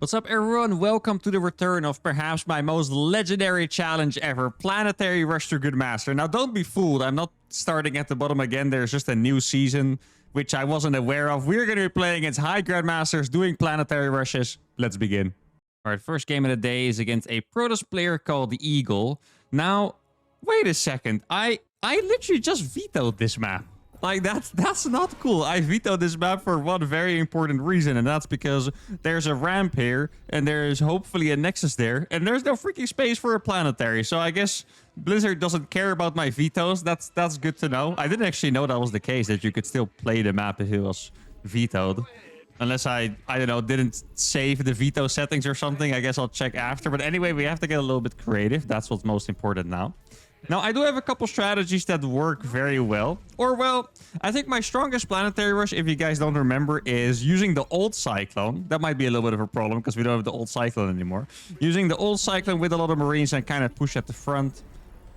What's up, everyone? Welcome to the return of perhaps my most legendary challenge ever, Planetary Rush to Good Master. Now, don't be fooled. I'm not starting at the bottom again. There's just a new season, which I wasn't aware of. We're going to be playing against high Grandmasters doing Planetary Rushes. Let's begin. All right, first game of the day is against a Protoss player called the Eagle. Now, wait a second. I literally just vetoed this map. Like, that's not cool. I vetoed this map for one very important reason, and that's because there's a ramp here, and there's hopefully a Nexus there, and there's no freaking space for a Planetary. So I guess Blizzard doesn't care about my vetoes. That's good to know. I didn't actually know that was the case, that you could still play the map if it was vetoed. Unless I don't know, didn't save the veto settings or something. I guess I'll check after. But anyway, we have to get a little bit creative. That's what's most important now. Now, I do have a couple strategies that work very well. Or, well, I think my strongest Planetary Rush, if you guys don't remember, is using the old Cyclone. That might be a little bit of a problem because we don't have the old Cyclone anymore. Using the old Cyclone with a lot of Marines and kind of push at the front.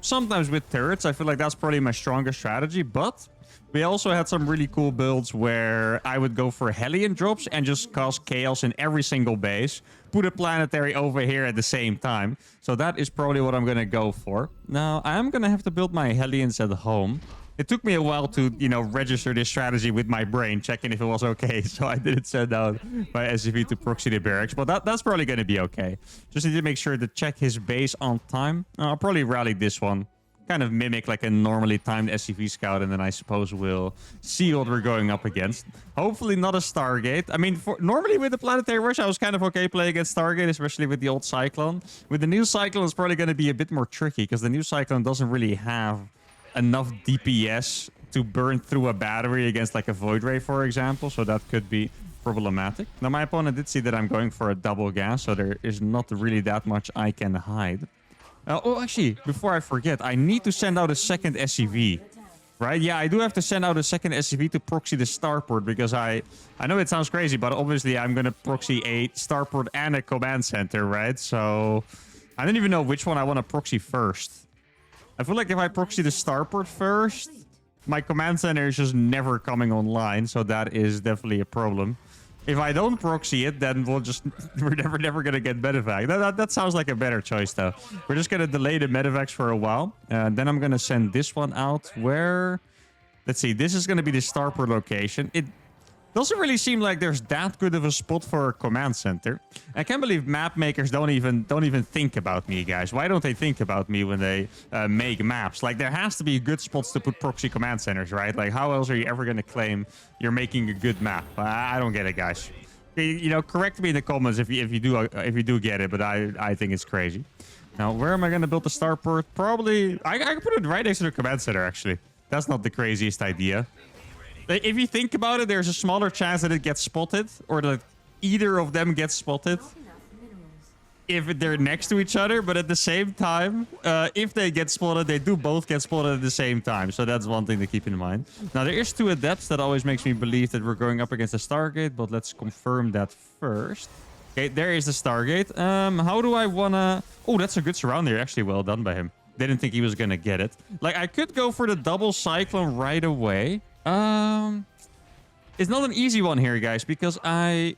Sometimes with turrets. I feel like that's probably my strongest strategy. But we also had some really cool builds where I would go for Hellion drops and just cause chaos in every single base. Put a Planetary over here at the same time. So that is probably what I'm going to go for. Now, I am going to have to build my Hellions at home. It took me a while to, you know, register this strategy with my brain, checking if it was okay. So I didn't send out my SCV to proxy the barracks. But that's probably going to be okay. Just need to make sure to check his base on time. I'll probably rally this one. Kind of mimic like a normally timed SCV scout, and then I suppose we'll see what we're going up against. Hopefully not a Stargate. I mean, normally with the Planetary Rush, I was kind of okay playing against Stargate, especially with the old Cyclone. With the new Cyclone, it's probably going to be a bit more tricky, because the new Cyclone doesn't really have enough DPS to burn through a battery against like a Void Ray, for example, so that could be problematic. Now, my opponent did see that I'm going for a double gas, so there is not really that much I can hide. Oh, actually, before I forget, I need to send out a second SCV. Right? Yeah, I do have to send out a second SCV to proxy the starport, because I know it sounds crazy, but obviously I'm going to proxy a starport and a command center, right? So I don't even know which one I want to proxy first. I feel like if I proxy the starport first, my command center is just never coming online, so that is definitely a problem. If I don't proxy it, then we're never gonna get medevac. That sounds like a better choice, though. We're just gonna delay the medevacs for a while. Then I'm gonna send this one out where... Let's see, this is gonna be the starport location. It doesn't really seem like there's that good of a spot for a command center. I can't believe map makers don't even think about me, guys. Why don't they think about me when they make maps? Like, there has to be good spots to put proxy command centers, right? Like, how else are you ever going to claim you're making a good map? I don't get it, guys. You know, correct me in the comments if you do get it, but I think it's crazy. Now, where am I going to build the starport? Probably I can put it right next to the command center, actually. That's not the craziest idea. If you think about it, there's a smaller chance that it gets spotted, or that either of them gets spotted if they're next to each other. But at the same time, if they get spotted, they do both get spotted at the same time. So that's one thing to keep in mind. Now, there is 2 adepts. That always makes me believe that we're going up against a Stargate, but let's confirm that first. Okay, there is the Stargate. How do I wanna... Oh, that's a good surround there. Actually, well done by him. Didn't think he was gonna get it. Like, I could go for the double Cyclone right away. It's not an easy one here, guys, because I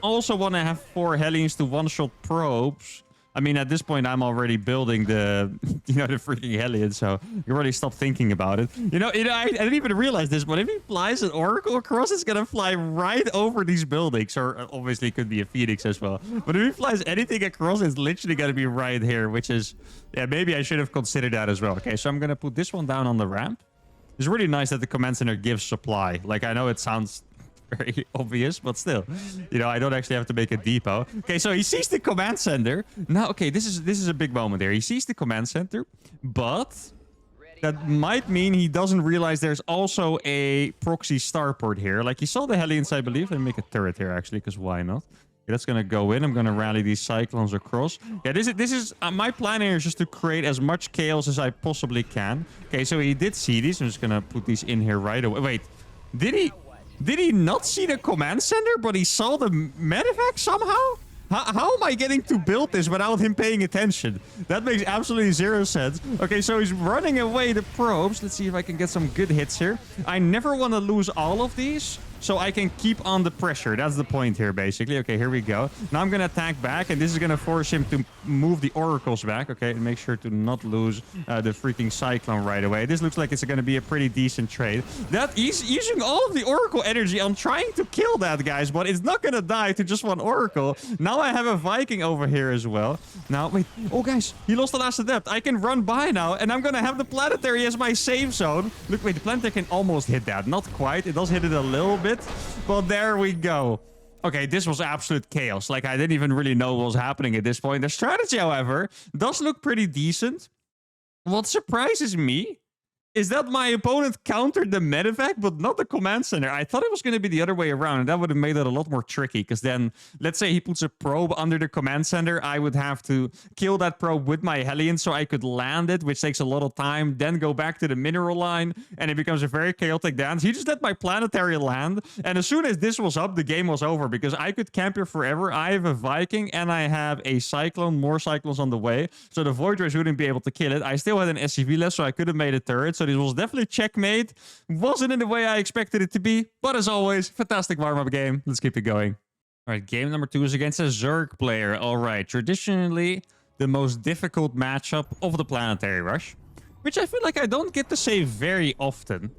also want to have 4 Hellions to one-shot probes. I mean, at this point, I'm already building the, the freaking Hellion, so you already stopped thinking about it. I didn't even realize this, but if he flies an Oracle across, it's gonna fly right over these buildings, or obviously it could be a Phoenix as well. But if he flies anything across, it's literally gonna be right here, which is, yeah, maybe I should have considered that as well. Okay, so I'm gonna put this one down on the ramp. It's really nice that the command center gives supply. Like, I know it sounds very obvious, but still, I don't actually have to make a depot. Okay, so he sees the command center. Now, okay, this is a big moment here. He sees the command center, but that might mean he doesn't realize there's also a proxy starport here. Like, he saw the Hellions, I believe. Let me make a turret here, actually, because why not? Okay, that's gonna go in. I'm gonna rally these Cyclones across. Yeah, this is my plan here is just to create as much chaos as I possibly can. Okay, so he did see these. I'm just gonna put these in here right away. Wait, did he not see the command center, but he saw the medevac somehow? How am I getting to build this without him paying attention? That makes absolutely 0 sense. Okay, so he's running away the probes. Let's see if I can get some good hits here. I never want to lose all of these. so I can keep on the pressure. That's the point here, basically. Okay, here we go. Now I'm going to attack back, and this is going to force him to move the oracles back. Okay, and make sure to not lose the freaking cyclone right away. This looks like it's going to be a pretty decent trade. That he's using all of the oracle energy on trying to kill that, guys, but it's not going to die to just one oracle. Now I have a Viking over here as well. Now, wait. Oh, guys, he lost the last adept. I can run by now, and I'm going to have the Planetary as my safe zone. Look, wait, the Planetary can almost hit that. Not quite. It does hit it a little bit, but there we go. Okay, this was absolute chaos. Like, I didn't even really know what was happening at this point. The strategy, however, does look pretty decent. What surprises me is that my opponent countered the medevac, but not the command center. I thought it was going to be the other way around, and that would have made it a lot more tricky, because then, let's say he puts a probe under the command center, I would have to kill that probe with my Hellion so I could land it, which takes a lot of time, then go back to the mineral line, and it becomes a very chaotic dance. He just let my Planetary land, and as soon as this was up, the game was over, because I could camp here forever. I have a Viking, and I have a Cyclone, more Cyclones on the way, so the Void Rays wouldn't be able to kill it. I still had an SCV left, so I could have made a turret, so this was definitely checkmate. Wasn't in the way I expected it to be, but as always, fantastic warm-up game. Let's keep it going. All right, game number 2 is against a Zerg player. All right, traditionally the most difficult matchup of the Planetary Rush, which I feel like I don't get to say very often.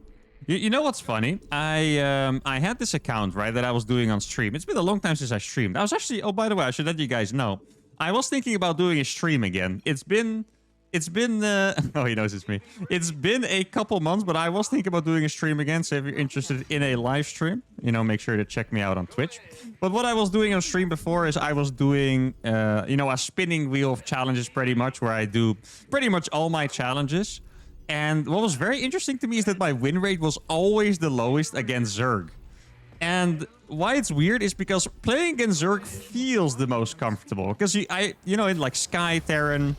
You know what's funny? I had this account, right, that I was doing on stream. It's been a long time since I streamed. I was actually, oh, by the way, I should let you guys know, I was thinking about doing a stream again. It's been oh, he knows it's me. It's been a couple months, but I was thinking about doing a stream again. So if you're interested in a live stream, you know, make sure to check me out on Twitch. But what I was doing on stream before is I was doing, you know, a spinning wheel of challenges pretty much, where I do pretty much all my challenges. And what was very interesting to me is that my win rate was always the lowest against Zerg. And why it's weird is because playing against Zerg feels the most comfortable. Because, you know, in like Sky Terran,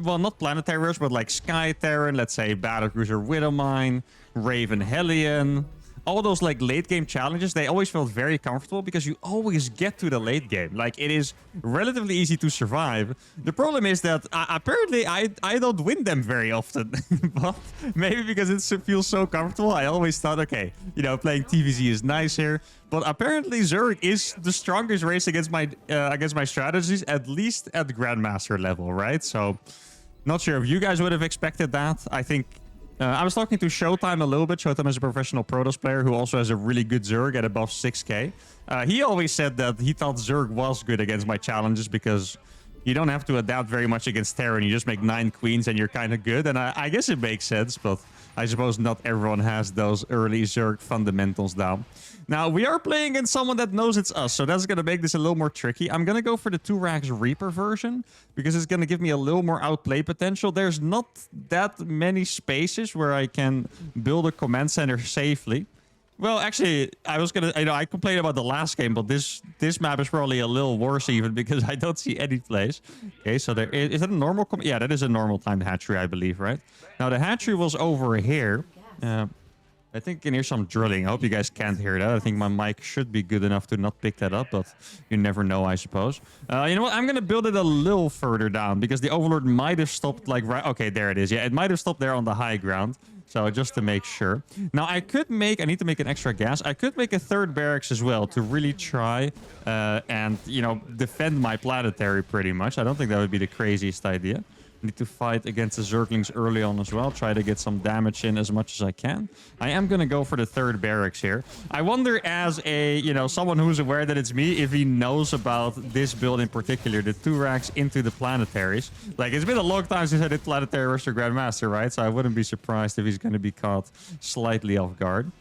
well, not Planetary Rush, but like Sky Terran, let's say Battlecruiser Widowmine, Raven Hellion, all those like late game challenges, they always felt very comfortable because you always get to the late game. Like, it is relatively easy to survive. The problem is that apparently I don't win them very often. But maybe because it feels so comfortable, I always thought, okay, you know, playing TVZ is nice here. But apparently Zerg is the strongest race against my strategies, at least at the Grandmaster level, right? So, not sure if you guys would have expected that. I think I was talking to Showtime a little bit. Showtime is a professional Protoss player who also has a really good Zerg at above 6k. He always said that he thought Zerg was good against my challenges because you don't have to adapt very much against Terran. You just make 9 queens and you're kind of good. And I guess it makes sense, but I suppose not everyone has those early Zerg fundamentals down. Now, we are playing against someone that knows it's us, so that's going to make this a little more tricky. I'm going to go for the 2-Rax Reaper version because it's going to give me a little more outplay potential. There's not that many spaces where I can build a command center safely. Well, actually, I was going to, I complained about the last game, but this map is probably a little worse even because I don't see any place. Okay, so there is that a normal? Yeah, that is a normal timed hatchery, I believe, right? Now, the hatchery was over here. I think you can hear some drilling. I hope you guys can't hear that. I think my mic should be good enough to not pick that up, but you never know, I suppose. You know what? I'm going to build it a little further down because the Overlord might have stopped like right... Okay, there it is. Yeah, it might have stopped there on the high ground. So just to make sure. Now, I need to make an extra gas. I could make a 3rd barracks as well to really try and, you know, defend my Planetary pretty much. I don't think that would be the craziest idea. Need to fight against the Zerglings early on as well. Try to get some damage in as much as I can. I am going to go for the 3rd barracks here. I wonder, as a, you know, someone who's aware that it's me, if he knows about this build in particular, the 2-Rax into the Planetaries. Like, it's been a long time since I did Planetary Rush or Grandmaster, right? So I wouldn't be surprised if he's going to be caught slightly off guard.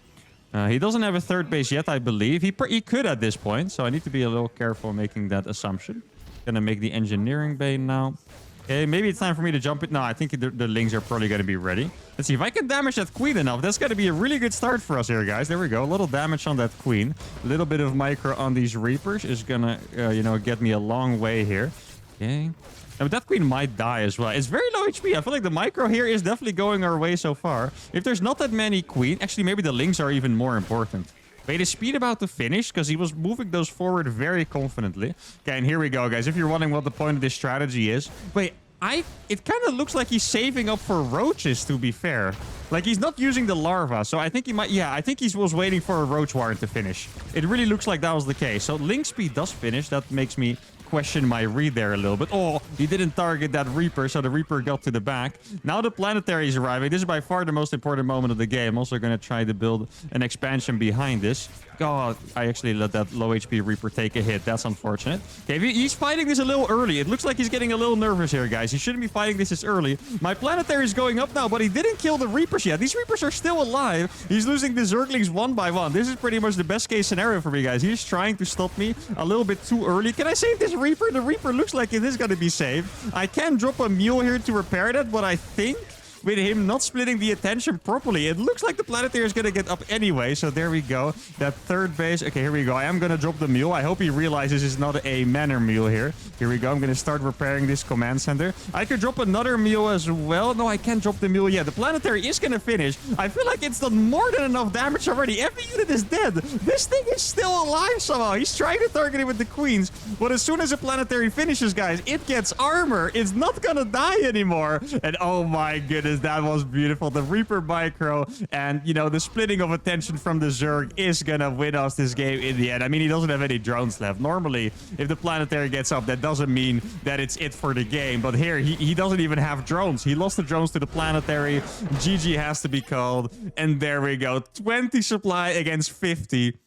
He doesn't have a 3rd base yet, I believe. He could at this point, so I need to be a little careful making that assumption. Gonna make the engineering bay now. Okay, maybe it's time for me to jump it. No, I think the lings are probably going to be ready. Let's see if I can damage that queen enough. That's going to be a really good start for us here, guys. There we go. A little damage on that queen. A little bit of micro on these reapers is going to, you know, get me a long way here. Okay. Now, but that queen might die as well. It's very low HP. I feel like the micro here is definitely going our way so far. If there's not that many queen, actually, maybe the lings are even more important. Wait, is Speed about to finish? Because he was moving those forward very confidently. Okay, and here we go, guys. If you're wondering what the point of this strategy is. Wait, It kind of looks like he's saving up for roaches, to be fair. Like, he's not using the larva, so I think he might... Yeah, I think he was waiting for a roach warren to finish. It really looks like that was the case. So link speed does finish. That makes me question my read there a little bit. Oh, he didn't target that Reaper, so the Reaper got to the back. Now the Planetary is arriving. This is by far the most important moment of the game. I'm also going to try to build an expansion behind this. God, I actually let that low HP Reaper take a hit. That's unfortunate. Okay, he's fighting this a little early. It looks like he's getting a little nervous here, guys. He shouldn't be fighting this as early. My Planetary is going up now, but he didn't kill the Reapers yet. These Reapers are still alive. He's losing the Zerglings one by one. This is pretty much the best case scenario for me, guys. He's trying to stop me a little bit too early. Can I save this Reaper? The Reaper looks like it is going to be saved. I can drop a mule here to repair that, but I think with him not splitting the attention properly, it looks like the Planetary is going to get up anyway. So there we go. That third base. Okay, here we go. I am going to drop the mule. I hope he realizes it's not a manor mule here. Here we go. I'm going to start repairing this command center. I could drop another mule as well. No, I can't drop the mule yet. The Planetary is going to finish. I feel like it's done more than enough damage already. Every unit is dead. This thing is still alive somehow. He's trying to target it with the queens. But as soon as the Planetary finishes, guys, it gets armor. It's not going to die anymore. And oh my goodness. That was beautiful. The Reaper Micro and, you know, the splitting of attention from the Zerg is gonna win us this game in the end. I mean, he doesn't have any drones left. Normally, if the Planetary gets up, that doesn't mean that it's it for the game. But here, he doesn't even have drones. He lost the drones to the Planetary. GG has to be called. And there we go. 20 supply against 50.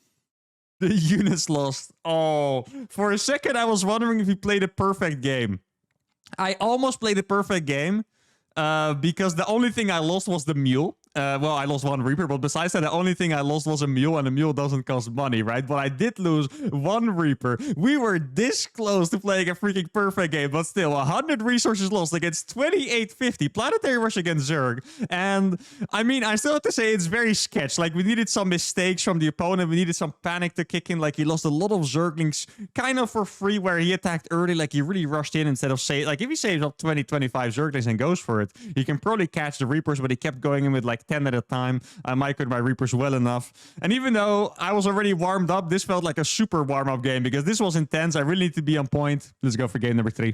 The units lost. Oh, for a second, I was wondering if he played a perfect game. I almost played a perfect game. Because the only thing I lost was the mule. Well, I lost one Reaper, but besides that, the only thing I lost was a mule, and a mule doesn't cost money, right? But I did lose one Reaper. We were this close to playing a freaking perfect game, but still, 100 resources lost against 2850. Planetary Rush against Zerg. And, I mean, I still have to say it's very sketch. Like, we needed some mistakes from the opponent. We needed some panic to kick in. Like, he lost a lot of Zerglings kind of for free, where he attacked early. Like, he really rushed in instead of say, like, if he saves up 20, 25 Zerglings and goes for it, he can probably catch the Reapers, but he kept going in with, like, 10 at a time. I microed my Reapers well enough. And even though I was already warmed up, this felt like a super warm-up game because this was intense. I really need to be on point. Let's go for game number 3.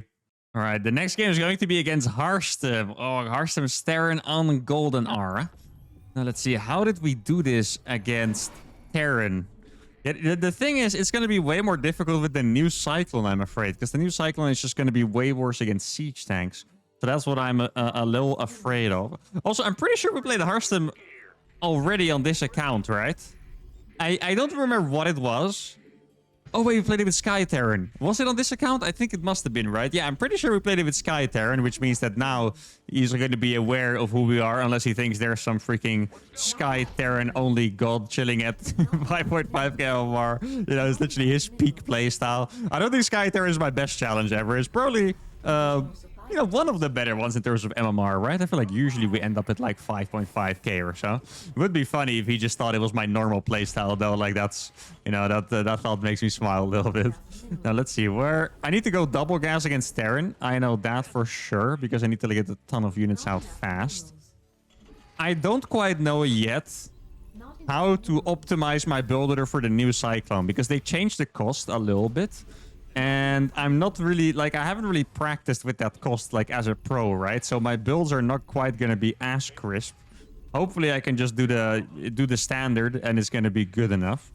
All right, the next game is going to be against Harstem. Oh, Harstem staring on Golden Aura. Now, let's see. How did we do this against Terran? The thing is, it's going to be way more difficult with the new Cyclone, I'm afraid, because the new Cyclone is just going to be way worse against siege tanks. So that's what I'm a little afraid of. Also, I'm pretty sure we played Harstem already on this account, right? I don't remember what it was. Oh, wait, we played it with Sky Terran. Was it on this account? I think it must have been, right? Yeah, I'm pretty sure we played it with Sky Terran, which means that now he's going to be aware of who we are, unless he thinks there's some freaking Sky Terran only god chilling at 5.5k MMR. You know, it's literally his peak playstyle. I don't think Sky Terran is my best challenge ever. It's probably... you know, one of the better ones in terms of MMR, right? I feel like usually we end up at like 5.5k or so. It would be funny if he just thought it was my normal playstyle, though. Like, that's, you know, that thought makes me smile a little bit. Now, let's see where... I need to go double gas against Terran. I know that for sure, because I need to get a ton of units out fast. I don't quite know yet how to optimize my build order for the new Cyclone, because they changed the cost a little bit. And I'm not really, like, I haven't really practiced with that cost, like, as a pro, right? So my builds are not quite going to be as crisp. Hopefully I can just do the standard and it's going to be good enough.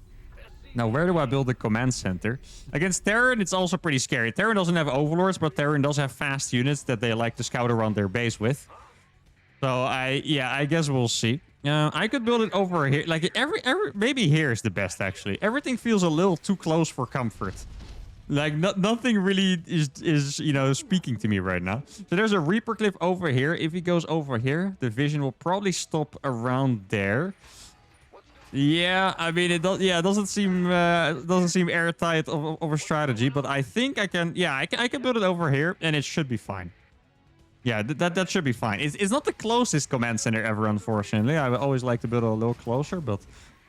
Now, where do I build the command center? Against Terran, it's also pretty scary. Terran doesn't have overlords, but Terran does have fast units that they like to scout around their base with. So, I guess we'll see. I could build it over here. Like, maybe here is the best, actually. Everything feels a little too close for comfort. Like, nothing really is, you know, speaking to me right now. So there's a Reaper cliff over here. If he goes over here, the vision will probably stop around there. Yeah, I mean, it doesn't seem airtight of a strategy, but I think I can, yeah, I can build it over here and it should be fine. Yeah, that should be fine. It's not the closest command center ever, unfortunately. I would always like to build it a little closer, but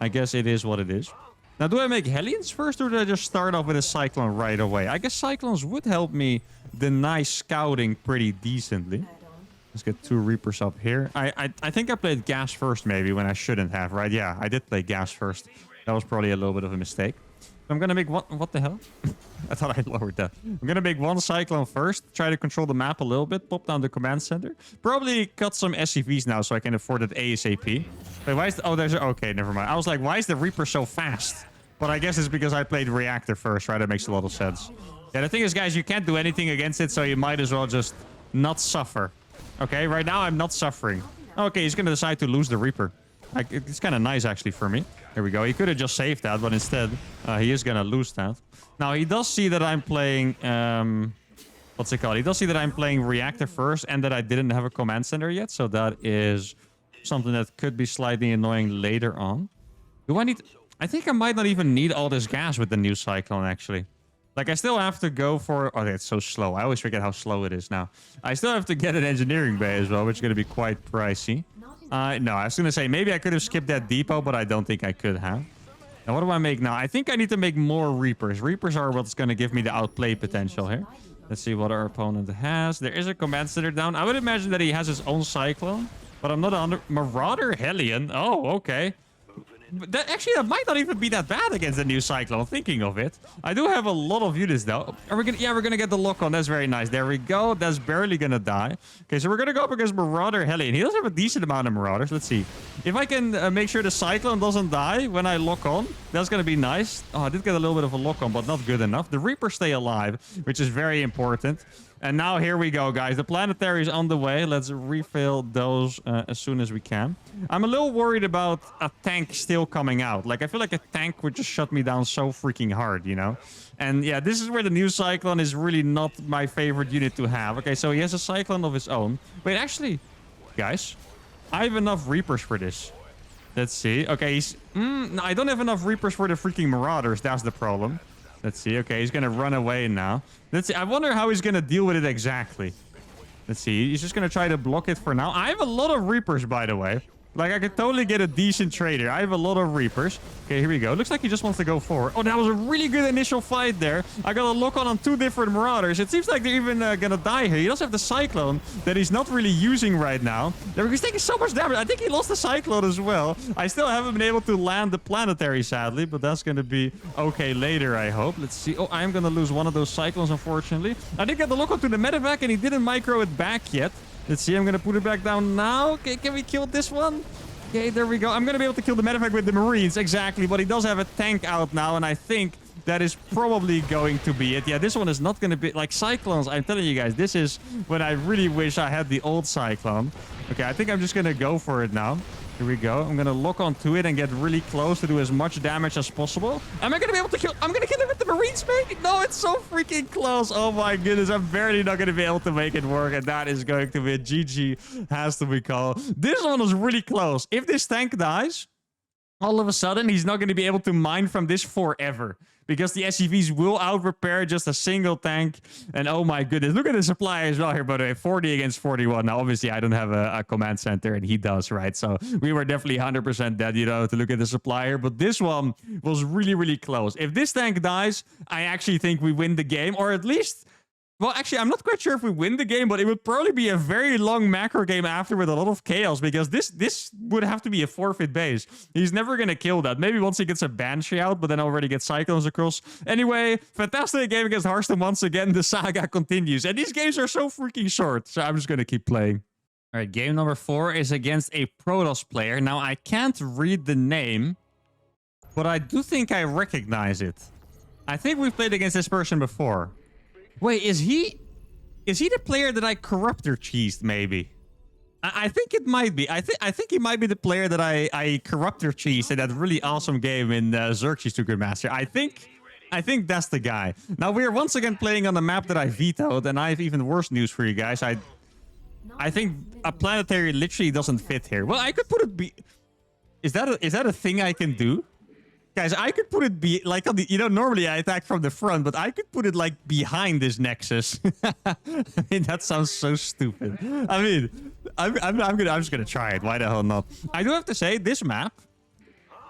I guess it is what it is. Now, do I make Hellions first, or do I just start off with a Cyclone right away? I guess Cyclones would help me deny scouting pretty decently. Let's get 2 Reapers up here. I think I played Gas first, maybe, when I shouldn't have, right? Yeah, I did play Gas first. That was probably a little bit of a mistake. I'm gonna make one. What the hell? I thought I lowered that. I'm gonna make one cyclone first. Try to control the map a little bit. Pop down the command center. Probably cut some SCVs now so I can afford it ASAP. Wait, why is the, oh, there's a, okay, never mind. I was like, why is the Reaper so fast? But I guess it's because I played reactor first, right? That makes a lot of sense. Yeah, the thing is, guys, you can't do anything against it, so you might as well just not suffer. Okay, right now I'm not suffering. Okay, he's gonna decide to lose the Reaper. Like, it's kind of nice, actually, for me. There we go. He could have just saved that, but instead, he is going to lose that. Now, he does see that I'm playing... what's it called? He does see that I'm playing reactor first and that I didn't have a command center yet. So that is something that could be slightly annoying later on. Do I need... I think I might not even need all this gas with the new Cyclone, actually. Like, I still have to go for... Oh, it's so slow. I always forget how slow it is now. I still have to get an engineering bay as well, which is going to be quite pricey. No, I was going to say, maybe I could have skipped that depot, but I don't think I could have. Now, what do I make now? I think I need to make more Reapers. Reapers are what's going to give me the outplay potential here. Let's see what our opponent has. There is a command center down. I would imagine that he has his own Cyclone, but I'm not under... Marauder Hellion? Oh, okay. But that might not even be that bad against the new Cyclone, thinking of it. I do have a lot of units, though. Are we gonna, yeah, we're going to get the lock on. That's very nice. There we go. That's barely going to die. Okay, so we're going to go up against Marauder Hellion. He does have a decent amount of Marauders. Let's see. If I can make sure the Cyclone doesn't die when I lock on, that's going to be nice. Oh, I did get a little bit of a lock on, but not good enough. The Reapers stay alive, which is very important. And now here we go, guys. The Planetary is on the way. Let's refill those as soon as we can. I'm a little worried about a tank still coming out. Like, I feel like a tank would just shut me down so freaking hard, you know? And yeah, this is where the new Cyclone is really not my favorite unit to have. Okay, so he has a Cyclone of his own. Wait, actually, guys, I have enough Reapers for this. Let's see. Okay, he's... no, I don't have enough Reapers for the freaking Marauders. That's the problem. Let's see. Okay, he's going to run away now. Let's see. I wonder how he's going to deal with it exactly. Let's see. He's just going to try to block it for now. I have a lot of Reapers, by the way. Like, I could totally get a decent trader. I have a lot of Reapers. Okay, here we go. Looks like he just wants to go forward. Oh, that was a really good initial fight there. I got a lock on 2 different Marauders. It seems like they're even going to die here. He does have the Cyclone that he's not really using right now. He's taking so much damage. I think he lost the Cyclone as well. I still haven't been able to land the Planetary, sadly, but that's going to be okay later, I hope. Let's see. Oh, I'm going to lose one of those Cyclones, unfortunately. I did get the lock on to the medevac, and he didn't micro it back yet. Let's see. I'm going to put it back down now. Okay, can we kill this one? Okay, there we go. I'm going to be able to kill the medevac with the Marines. Exactly. But he does have a tank out now. And I think that is probably going to be it. Yeah, this one is not going to be... Like, Cyclones, I'm telling you guys, this is when I really wish I had the old Cyclone. Okay, I think I'm just going to go for it now. Here we go. I'm going to lock onto it and get really close to do as much damage as possible. Am I going to be able to kill... I'm going to kill it with the Marines, maybe? No, it's so freaking close. Oh my goodness. I'm barely not going to be able to make it work. And that is going to be a GG, has to be called. This one was really close. If this tank dies, all of a sudden, he's not going to be able to mine from this forever. Because the SCVs will out-repair just a single tank. And oh my goodness, look at the supply as well here, by the way. 40 against 41. Now, obviously, I don't have a command center, and he does, right? So we were definitely 100% dead, you know, to look at the supplier. But this one was really, really close. If this tank dies, I actually think we win the game. Or at least... Well, actually, I'm not quite sure if we win the game, but it would probably be a very long macro game after with a lot of chaos, because this would have to be a forfeit base. He's never going to kill that. Maybe once he gets a Banshee out, but then already gets Cyclones across. Anyway, fantastic game against Hearthstone once again. The saga continues. And these games are so freaking short, so I'm just going to keep playing. All right, game number 4 is against a Protoss player. Now, I can't read the name, but I do think I recognize it. I think we've played against this person before. Wait, is he the player that I corruptor cheesed, maybe? I think it might be. I think he might be the player that I corruptor cheesed in that really awesome game in Xerxes 2 Good Master. I think that's the guy. Now we're once again playing on the map that I vetoed, and I have even worse news for you guys. I think a Planetary literally doesn't fit here. Well, I could put it Is that a thing I can do? Guys, I could put it like on the, you know, normally I attack from the front, but I could put it like behind this Nexus. I mean, that sounds so stupid. I mean, I'm just gonna try it. Why the hell not? I do have to say, this map,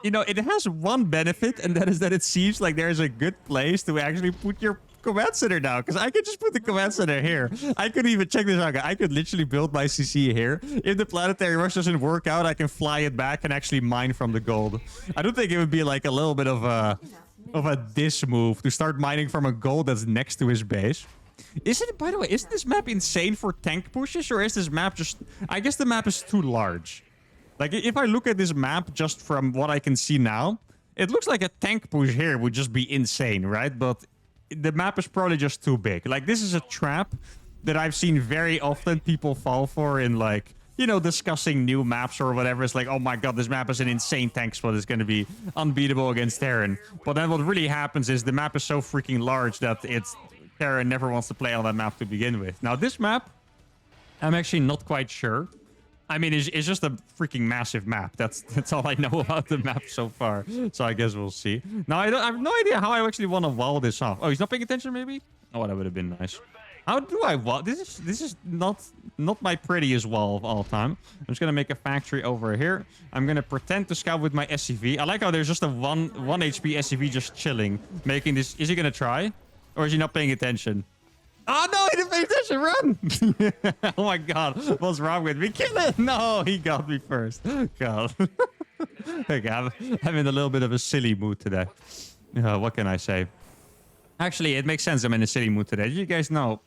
you know, it has one benefit, and that is that it seems like there's a good place to actually put your command center now, because I could just put the command center here. I could even check this out. I could literally build my CC here. If the Planetary Rush doesn't work out, I can fly it back and actually mine from the gold. I don't think it would be like a little bit of of a this move to start mining from a gold that's next to his base. By the way, isn't this map insane for tank pushes, or is this map just... I guess the map is too large. Like, if I look at this map just from what I can see now, it looks like a tank push here would just be insane, right? But the map is probably just too big. Like, this is a trap that I've seen very often people fall for in, like, you know, discussing new maps or whatever. It's like, oh my god, this map is an insane tank spot. It's going to be unbeatable against Terran. But then what really happens is the map is so freaking large that Terran never wants to play on that map to begin with. Now, this map, I'm actually not quite sure. I mean, it's just a freaking massive map. That's all I know about the map so far. So I guess we'll see. Now, I have no idea how I actually want to wall this off. Oh, he's not paying attention, maybe? Oh, that would have been nice. How do I wall? This is not my prettiest wall of all time. I'm just gonna make a factory over here. I'm gonna pretend to scout with my SCV. I like how there's just a 1 HP SCV just chilling, making this. Is he gonna try, or is he not paying attention? Oh no, he didn't pay attention. Run! Oh my god, what's wrong with me? Kill it! No, he got me first. God. Okay, I'm in a little bit of a silly mood today. What can I say? Actually, it makes sense I'm in a silly mood today. Did you guys know?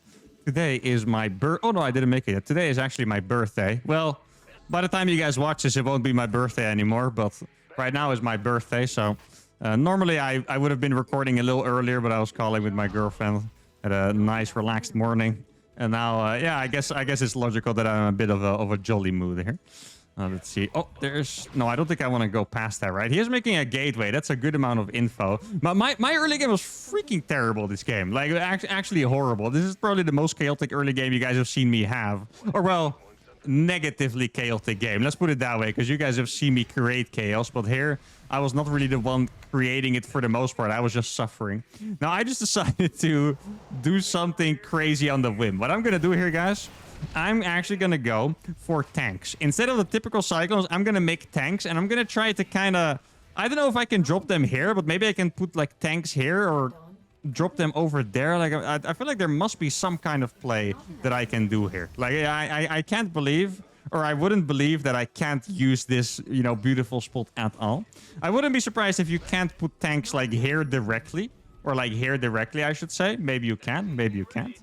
Today is my Oh, no, I didn't make it yet. Today is actually my birthday. Well, by the time you guys watch this, it won't be my birthday anymore. But right now is my birthday. So normally I would have been recording a little earlier, but I was calling with my girlfriend at a nice, relaxed morning. And now, yeah, I guess it's logical that I'm a bit of a jolly mood here. Let's see. Oh, no, I don't think I want to go past that, right? He is making a gateway. That's a good amount of info. My early game was freaking terrible, this game. Like, actually horrible. This is probably the most chaotic early game you guys have seen me have. Or, well, negatively chaotic game. Let's put it that way, because you guys have seen me create chaos. But here, I was not really the one creating it for the most part. I was just suffering. Now, I just decided to do something crazy on the whim. What I'm going to do here, guys... I'm actually going to go for tanks. Instead of the typical cyclones, I'm going to make tanks. And I'm going to try to kind of... I don't know if I can drop them here, but maybe I can put like tanks here or drop them over there. Like I feel like there must be some kind of play that I can do here. Like I can't believe, or I wouldn't believe that I can't use this, you know, beautiful spot at all. I wouldn't be surprised if you can't put tanks like here directly. Or like here directly, I should say. Maybe you can, maybe you can't.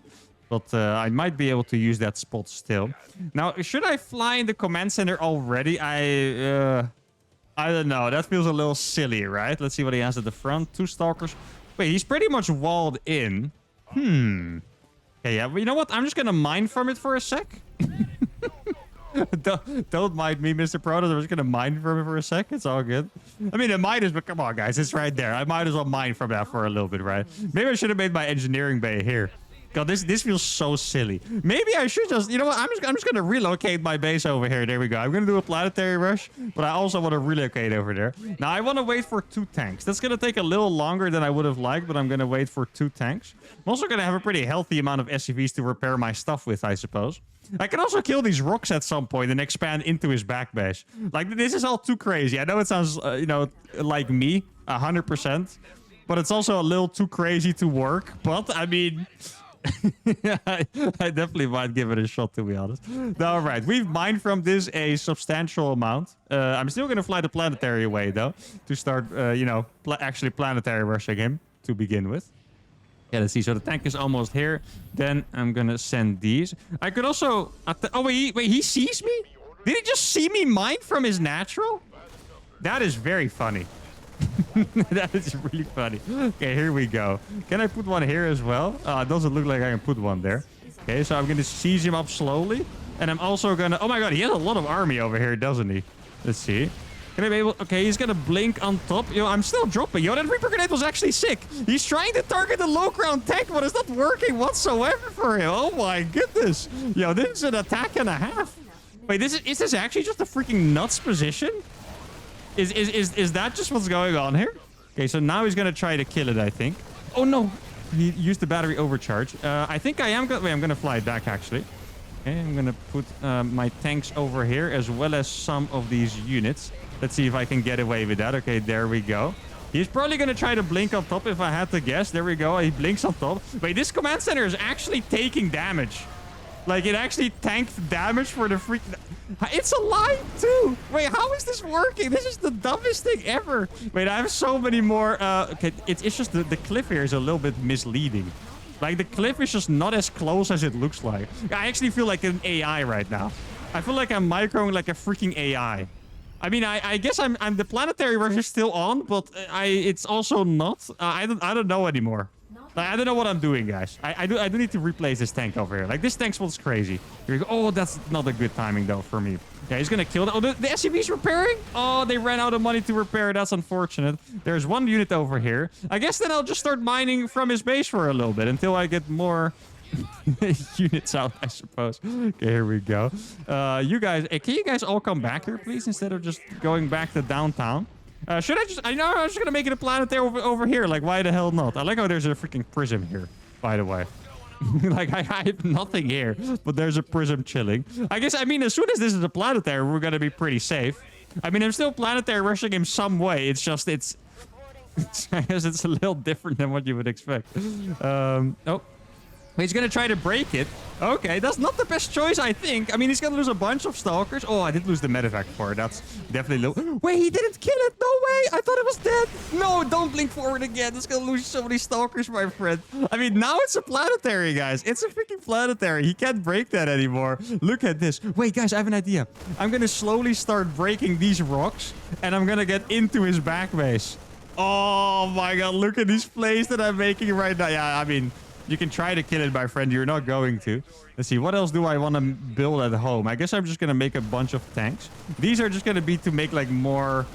But I might be able to use that spot still. Now, should I fly in the command center already? I don't know. That feels a little silly, right? Let's see what he has at the front. 2 stalkers. Wait, he's pretty much walled in. Okay, yeah. But you know what? I'm just going to mine from it for a sec. Don't mind me, Mr. Proto. I'm just going to mine from it for a sec. It's all good. I mean, it might as well. Come on, guys. It's right there. I might as well mine from that for a little bit, right? Maybe I should have made my engineering bay here. God, this feels so silly. Maybe I should just, you know what? I'm just gonna relocate my base over here. There we go. I'm gonna do a planetary rush, but I also want to relocate over there. Now I want to wait for 2 tanks. That's gonna take a little longer than I would have liked, but I'm gonna wait for 2 tanks. I'm also gonna have a pretty healthy amount of SCVs to repair my stuff with, I suppose. I can also kill these rocks at some point and expand into his back base. Like, this is all too crazy. I know it sounds, you know, like me, 100%, but it's also a little too crazy to work. But I mean. I definitely might give it a shot, to be honest. All right, we've mined from this a substantial amount. I'm still going to fly the planetary away, though, to start, you know, actually planetary rushing him to begin with. Yeah, let's see. So the tank is almost here. Then I'm going to send these. I could also... Oh, wait, he sees me? Did he just see me mine from his natural? That is very funny. That is really funny. Okay, here we go. Can I put one here as well? It doesn't look like I can put one there. Okay, so I'm going to seize him up slowly. And I'm also going to... Oh my god, he has a lot of army over here, doesn't he? Let's see. Can I be able... Okay, he's going to blink on top. Yo, I'm still dropping. Yo, that Reaper Grenade was actually sick. He's trying to target the low ground tank, but it's not working whatsoever for him. Oh my goodness. Yo, this is an attack and a half. Wait, is this actually just a freaking nuts position? Is that just what's going on here? Okay, so now he's going to try to kill it, I think. Oh, no. He used the battery overcharge. I think I am going to... Wait, I'm going to fly it back, actually. Okay, I'm going to put my tanks over here, as well as some of these units. Let's see if I can get away with that. Okay, there we go. He's probably going to try to blink on top, if I had to guess. There we go. He blinks on top. Wait, this command center is actually taking damage. Like, it actually tanked damage for the freak. It's alive, too. Wait, how is this working? This is the dumbest thing ever. Wait, I have so many more. Okay, it's just the cliff here is a little bit misleading. Like, the cliff is just not as close as it looks like. I actually feel like an AI right now. I feel like I'm microing like a freaking AI. I mean, I guess I'm the planetary version still on, but it's also not. I don't know anymore. Like, I don't know what I'm doing, guys. I do need to replace this tank over here. Like, this tank spawns crazy. Here we go. Oh, that's not a good timing though for me. Yeah, he's gonna kill that. Oh, the SCV's repairing? Oh, they ran out of money to repair. That's unfortunate. There's one unit over here. I guess then I'll just start mining from his base for a little bit until I get more units out, I suppose. Okay, here we go. You guys, can you guys all come back here, please, instead of just going back to downtown? Should I just... I know I was just gonna make it a planetary over here. Like, why the hell not? I like how there's a freaking prism here, by the way. Like, I have nothing here, but there's a prism chilling. I guess, I mean, as soon as this is a planetary, we're gonna be pretty safe. I mean, I'm still planetary rushing him some way. It's just, I guess it's a little different than what you would expect. Oh. He's gonna try to break it. Okay, that's not the best choice, I think. I mean, he's gonna lose a bunch of stalkers. Oh, I did lose the medevac for it. That's definitely low. Wait, he didn't kill it. No way. I thought it was dead. No, don't blink forward again. It's gonna lose so many stalkers, my friend. I mean, now it's a planetary, guys. It's a freaking planetary. He can't break that anymore. Look at this. Wait, guys, I have an idea. I'm gonna slowly start breaking these rocks, and I'm gonna get into his back base. Oh my god, look at these plays that I'm making right now. Yeah, I mean... You can try to kill it, my friend. You're not going to. Let's see. What else do I want to build at home? I guess I'm just going to make a bunch of tanks. These are just going to be to make like more...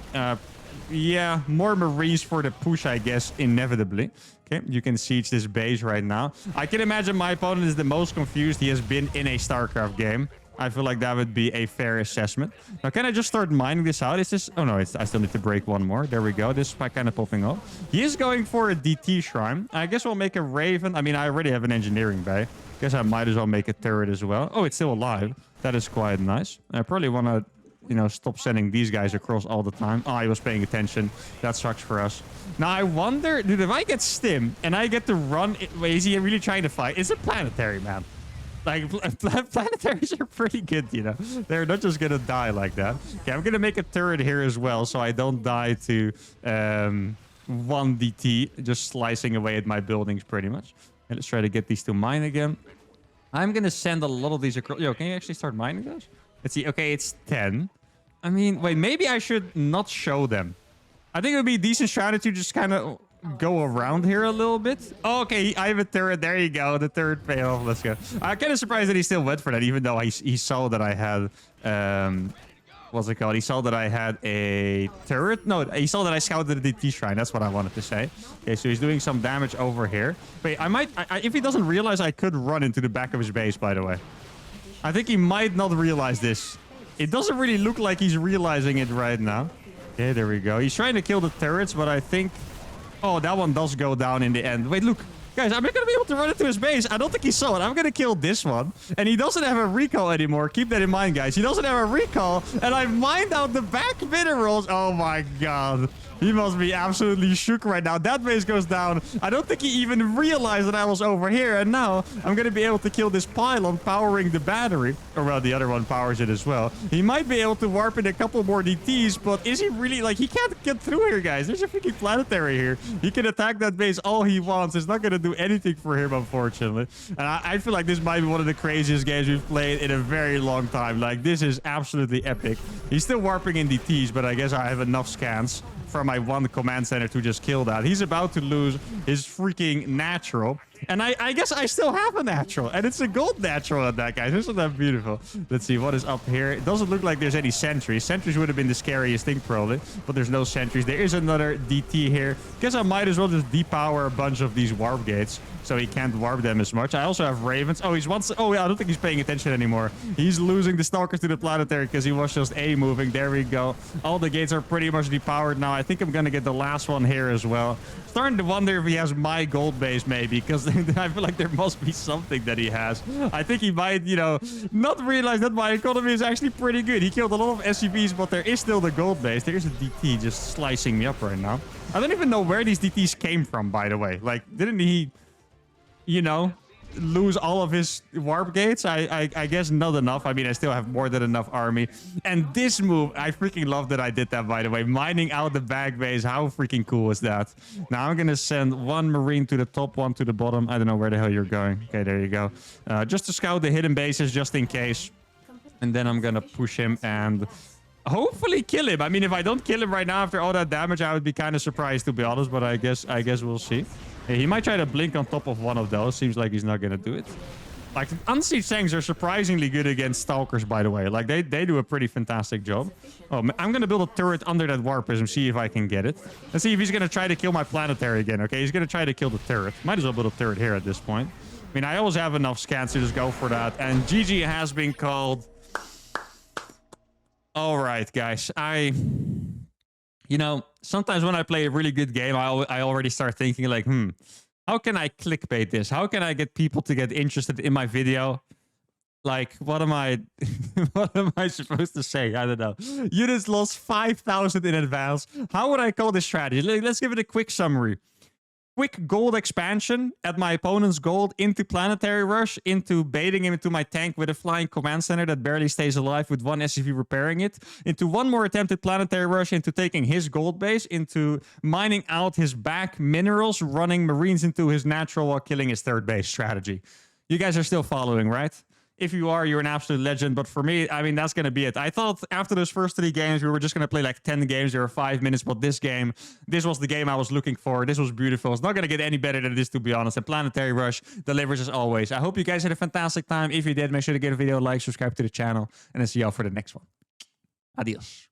more marines for the push, I guess, inevitably. Okay, you can siege this base right now. I can imagine my opponent is the most confused he has been in a StarCraft game. I feel like that would be a fair assessment. Now, can I just start mining this out? Is this... Oh, no, I still need to break one more. There we go. This is kind of popping up. He is going for a DT shrine. I guess we'll make a Raven. I mean, I already have an engineering bay. Guess I might as well make a turret as well. Oh, it's still alive. That is quite nice. I probably want to, you know, stop sending these guys across all the time. Oh, he was paying attention. That sucks for us. Now, I wonder... Dude, if I get stim and I get to run... Wait, is he really trying to fight? It's a planetary, man. Like, planetaries are pretty good, you know. They're not just gonna die like that. Okay, I'm gonna make a turret here as well, so I don't die to 1 DT, just slicing away at my buildings pretty much. And let's try to get these to mine again. I'm gonna send a lot of these across. Yo, can you actually start mining those? Let's see. Okay, it's 10. I mean, wait, maybe I should not show them. I think it would be a decent strategy to just kind of go around here a little bit. Oh, okay, I have a turret. There you go. The turret failed. Let's go. I'm kind of surprised that he still went for that, even though he saw that I had... what's it called? He saw that I had a turret. No, he saw that I scouted the DT shrine. That's what I wanted to say. Okay, so he's doing some damage over here. Wait, I might... if he doesn't realize, I could run into the back of his base, by the way. I think he might not realize this. It doesn't really look like he's realizing it right now. Okay, there we go. He's trying to kill the turrets, but I think... Oh, that one does go down in the end. Wait, look. Guys, I'm not going to be able to run into his base. I don't think he saw it. I'm going to kill this one. And he doesn't have a recall anymore. Keep that in mind, guys. He doesn't have a recall. And I mined out the back minerals. Oh, my God. He must be absolutely shook right now. That base goes down. I don't think he even realized that I was over here. And now I'm going to be able to kill this pylon powering the battery. Or, well, the other one powers it as well. He might be able to warp in a couple more DTs. But is he really... Like, he can't get through here, guys. There's a freaking planetary here. He can attack that base all he wants. It's not going to do anything for him, unfortunately. And I feel like this might be one of the craziest games we've played in a very long time. Like, this is absolutely epic. He's still warping in DTs, but I guess I have enough scans from my one command center to just kill that. He's about to lose his freaking natural. And I guess I still have a natural. And it's a gold natural at that, guys. Isn't that beautiful? Let's see what is up here. It doesn't look like there's any sentries. Sentries would have been the scariest thing, probably. But there's no sentries. There is another DT here. Guess I might as well just depower a bunch of these warp gates, so he can't warp them as much. I also have ravens. Oh, oh, yeah, I don't think he's paying attention anymore. He's losing the stalkers to the planetary because he was just A moving. There we go. All the gates are pretty much depowered now. I think I'm going to get the last one here as well. Starting to wonder if he has my gold base, maybe, because I feel like there must be something that he has. I think he might, you know, not realize that my economy is actually pretty good. He killed a lot of SCVs, but there is still the gold base. There's a DT just slicing me up right now. I don't even know where these DTs came from, by the way. Like, didn't he... You know, lose all of his warp gates? I guess not enough. I mean, I still have more than enough army. And this move, I freaking love that I did that, by the way. Mining out the back base. How freaking cool is that? Now I'm going to send one Marine to the top, one to the bottom. I don't know where the hell you're going. Okay, there you go. Just to scout the hidden bases, just in case. And then I'm going to push him and hopefully kill him. I mean, if I don't kill him right now after all that damage, I would be kind of surprised, to be honest. But I guess we'll see. Yeah, he might try to blink on top of one of those. Seems like he's not going to do it. Like, Unsiege tanks are surprisingly good against Stalkers, by the way. Like, they do a pretty fantastic job. Oh, I'm going to build a turret under that Warp Prism, see if I can get it. Let's see if he's going to try to kill my Planetary again, okay? He's going to try to kill the turret. Might as well build a turret here at this point. I mean, I always have enough scans to just go for that. And GG has been called. All right, guys. You know, sometimes when I play a really good game, I already start thinking like, how can I clickbait this? How can I get people to get interested in my video? Like, what am I supposed to say? I don't know. Units lost 5,000 in advance. How would I call this strategy? Let's give it a quick summary. Quick gold expansion at my opponent's gold into Planetary Rush, into baiting him into my tank with a flying command center that barely stays alive with one SCV repairing it, into one more attempted Planetary Rush, into taking his gold base, into mining out his back minerals, running Marines into his natural while killing his third base strategy. You guys are still following, right? If you are, you're an absolute legend. But for me, I mean, that's going to be it. I thought after those first 3 games, we were just going to play like 10 games. There were 5 minutes. But this game, this was the game I was looking for. This was beautiful. It's not going to get any better than this, to be honest. And Planetary Rush delivers as always. I hope you guys had a fantastic time. If you did, make sure to give the video a like, subscribe to the channel. And I'll see y'all for the next one. Adios.